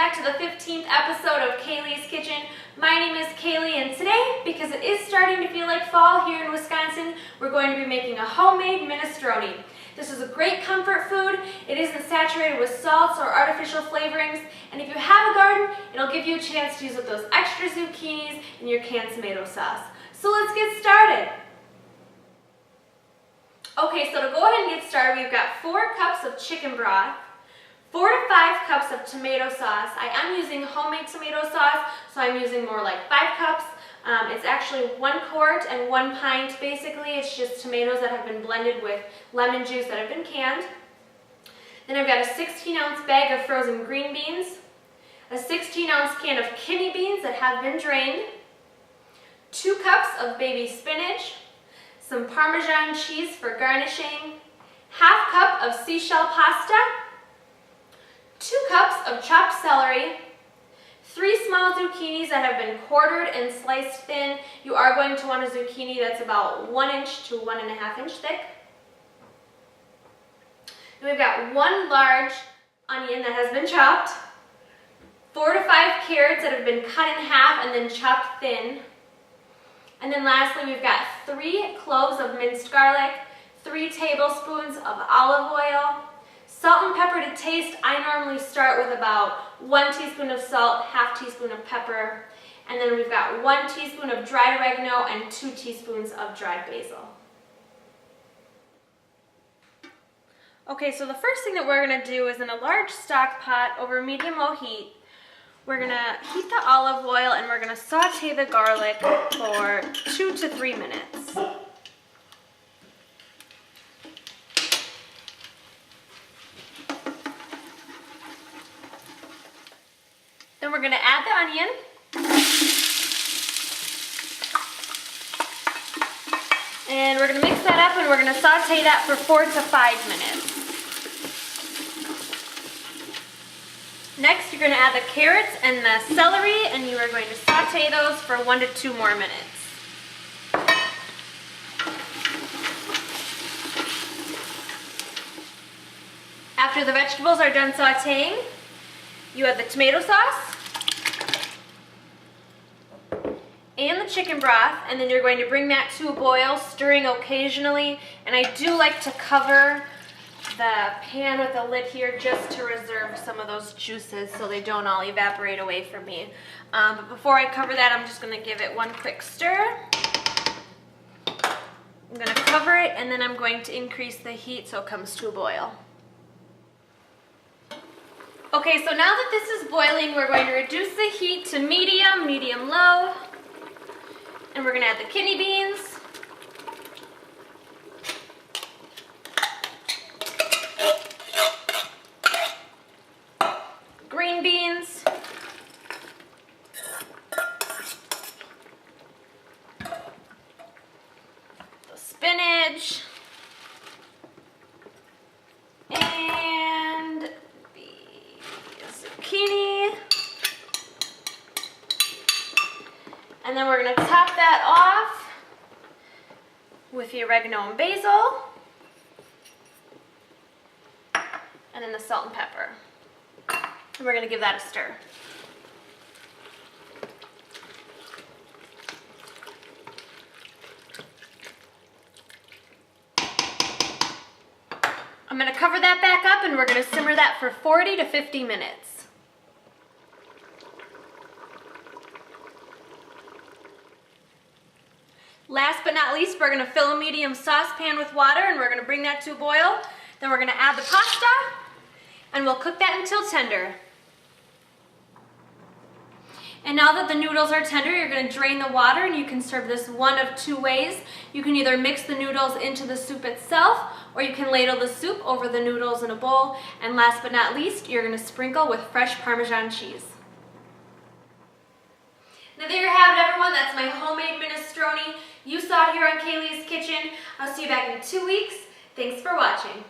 back to the 15th episode of Kaylee's Kitchen. My name is Kaylee, and today, because it is starting to feel like fall here in Wisconsin, we're going to be making a homemade minestrone. This is a great comfort food. It isn't saturated with salts or artificial flavorings, and if you have a garden, it'll give you a chance to use up those extra zucchinis in your canned tomato sauce. So let's get started. Okay, so to go ahead and get started, we've got 4 cups of chicken broth, 4 to 5 cups of tomato sauce. I am using homemade tomato sauce, so I'm using more like 5 cups. It's actually 1 quart and 1 pint. Basically, it's just tomatoes that have been blended with lemon juice that have been canned. Then I've got a 16-ounce bag of frozen green beans, a 16-ounce can of kidney beans that have been drained, 2 cups of baby spinach, some Parmesan cheese for garnishing, ½ cup of seashell pasta, 2 cups of chopped celery, 3 small zucchinis that have been quartered and sliced thin. You are going to want a zucchini that's about 1 inch to 1.5 inch thick. Then we've got 1 large onion that has been chopped, 4 to 5 carrots that have been cut in half and then chopped thin. And then lastly, we've got 3 cloves of minced garlic, 3 tablespoons of olive oil, salt and pepper to taste. I normally start with about 1 teaspoon of salt, ½ teaspoon of pepper, and then we've got 1 teaspoon of dried oregano and 2 teaspoons of dried basil. Okay, so the first thing that we're going to do is in a large stock pot over medium-low heat, we're going to heat the olive oil and we're going to saute the garlic for 2 to 3 minutes. Then we're going to add the onion. And we're going to mix that up and we're going to saute that for 4 to 5 minutes. Next, you're going to add the carrots and the celery, and you are going to saute those for 1 to 2 more minutes. After the vegetables are done sauteing, you add the tomato sauce and the chicken broth, and then you're going to bring that to a boil, stirring occasionally. And I do like to cover the pan with a lid here just to reserve some of those juices so they don't all evaporate away from me. But before I cover that, I'm just going to give it 1 quick stir. I'm going to cover it, and then I'm going to increase the heat so it comes to a boil. Okay, so now that this is boiling, we're going to reduce the heat to medium, medium-low, and we're going to add the kidney beans, green beans, the spinach, and the zucchini. And then we're going to top that off with the oregano and basil, and then the salt and pepper. And we're going to give that a stir. I'm going to cover that back up and we're going to simmer that for 40 to 50 minutes. Last but not least, we're going to fill a medium saucepan with water and we're going to bring that to a boil. Then we're going to add the pasta and we'll cook that until tender. And now that the noodles are tender, you're going to drain the water, and you can serve this one of 2 ways. You can either mix the noodles into the soup itself, or you can ladle the soup over the noodles in a bowl. And last but not least, you're going to sprinkle with fresh Parmesan cheese. Now there you have it, everyone. That's my homemade minestrone. You saw it here on Kaylee's Kitchen. I'll see you back in 2 weeks. Thanks for watching.